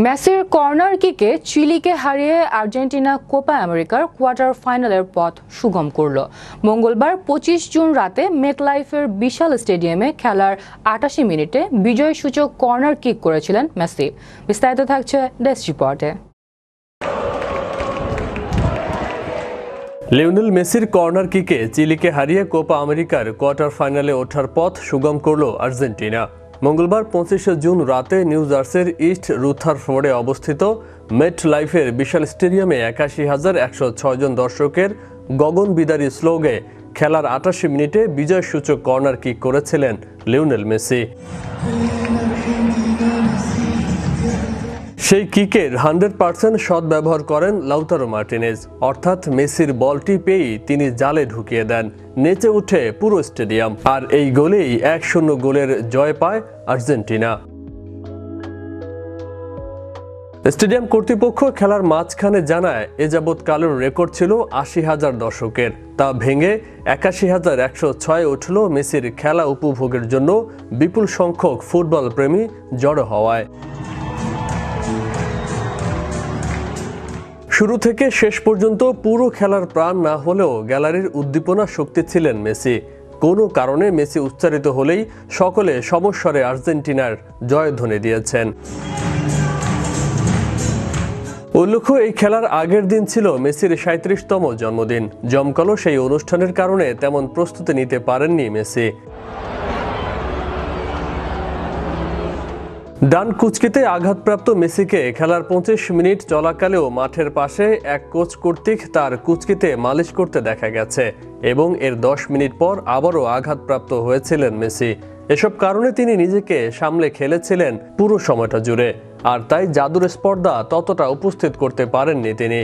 মেসির কর্নার কিকে চিলিকে হারিয়ে Argentina Copa আমেরিকার কোয়ার্টার ফাইনালের পথ সুগম করল। মঙ্গলবার 25 জুন রাতে মেটলাইফের বিশাল স্টেডিয়ামে খেলার 88 মিনিটে বিজয়সূচক কর্নার কিক করেছিলেন মেসি। বিস্তারিত থাকছে ডেস্ক রিপোর্টে। লিওনেল মেসির কর্নার কিকে চিলিকে হারিয়ে কোপা আমেরিকার কোয়ার্টার ফাইনালে ওঠার পথ সুগম করল আর্জেন্টিনা। মঙ্গলবার 25 জুন রাতে নিউ জার্সির ইস্ট রুথারফোর্ডে অবস্থিত মেট লাইফের বিশাল স্টেডিয়ামে 81,106 জন দর্শকের গগনবিদারী স্লোগে খেলার 88 মিনিটে বিজয়সূচক কর্নার কিক করেছিলেন লিওনেল মেসি। সেই কিকের 100% সদ্ব্যবহার করেন লাউতারো মার্টিনেজ, অর্থাৎ মেসির বলটি পেয়েই তিনি জালে ঢুকিয়ে দেন। নেচে উঠে পুরো স্টেডিয়াম, আর এই গোলেই 1-0 গোলের জয় পায় আর্জেন্টিনা। স্টেডিয়াম কর্তৃপক্ষ খেলার মাঝখানে জানায় এ যাবৎকালের রেকর্ড ছিল 80,000 দর্শকের, তা ভেঙে 81,106 উঠল মেসির খেলা উপভোগের জন্য বিপুল সংখ্যক ফুটবল প্রেমী জড়ো হওয়ায়। শুরু থেকে শেষ পর্যন্ত পুরো খেলার প্রাণ না হলেও গ্যালারির উদ্দীপনা শক্তি ছিলেন মেসি। কোনো কারণে মেসি উচ্চারিত হলেই সকলে সমস্বরে আর্জেন্টিনার জয়ধ্বনি দিয়েছেন। উল্লেখ্য, এই খেলার আগের দিন ছিল মেসির 37তম জন্মদিন। জমকালো সেই অনুষ্ঠানের কারণে তেমন প্রস্তুতি নিতে পারেননি মেসি। ডান কুঁচকিতে আঘাতপ্রাপ্ত মেসিকে খেলার 25 মিনিট চলাকালেও মাঠের পাশে এক কোচ কর্তৃক তার কুঁচকিতে মালিশ করতে দেখা গেছে এবং এর 10 মিনিট পর আবারও আঘাতপ্রাপ্ত হয়েছিলেন মেসি। এসব কারণে তিনি নিজেকে সামলে খেলেছিলেন পুরো সময়টা জুড়ে, আর তাই জাদুর স্পর্ধা ততটা উপস্থিত করতে পারেননি তিনি।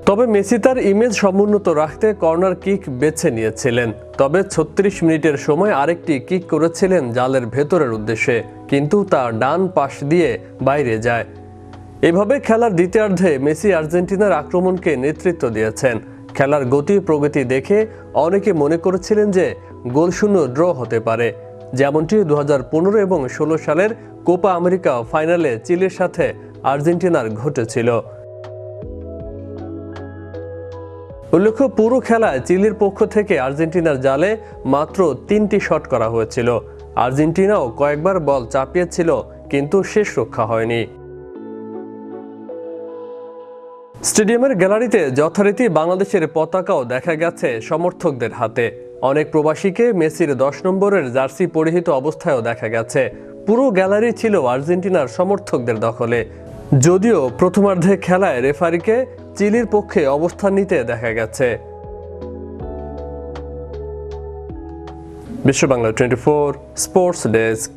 তবে মেসি তার ইমেজ সমুন্নত রাখতে কর্নার কিক বেছে নিয়েছিলেন। তবে 36 মিনিটের সময় আরেকটি কিক করেছিলেন জালের ভেতরের উদ্দেশ্যে, কিন্তু তা ডান পাশ দিয়ে বাইরে যায়। এভাবে খেলার দ্বিতীয়ার্ধে মেসি আর্জেন্টিনার আক্রমণকে নেতৃত্ব দিয়েছেন। খেলার গতি প্রগতি দেখে অনেকে মনে করেছিলেন যে গোলশূন্য ড্র হতে পারে, যেমনটি 2015 এবং 16 সালের কোপা আমেরিকা ফাইনালে চিলির সাথে আর্জেন্টিনার ঘটেছিল। উল্লেখ্য, পুরো খেলায় চিলির পক্ষ থেকে আর্জেন্টিনার জালে মাত্র 3টি শট করা হয়েছিল। আর্জেন্টিনাও কয়েকবার বল চাপিয়েছিল, কিন্তু শেষ রক্ষা হয়নি। স্টেডিয়ামের গ্যালারিতে যথারীতি বাংলাদেশের পতাকাও দেখা গেছে সমর্থকদের হাতে। অনেক প্রবাসীকে মেসির 10 নম্বরের জার্সি পরিহিত অবস্থায়ও দেখা গেছে। পুরো গ্যালারি ছিল আর্জেন্টিনার সমর্থকদের দখলে। যদিও প্রথমার্ধে খেলায় রেফারিকে চিলির পক্ষে অবস্থান নিতে দেখা গেছে। বিশ্ব বাংলা 24 স্পোর্টস ডেস্ক।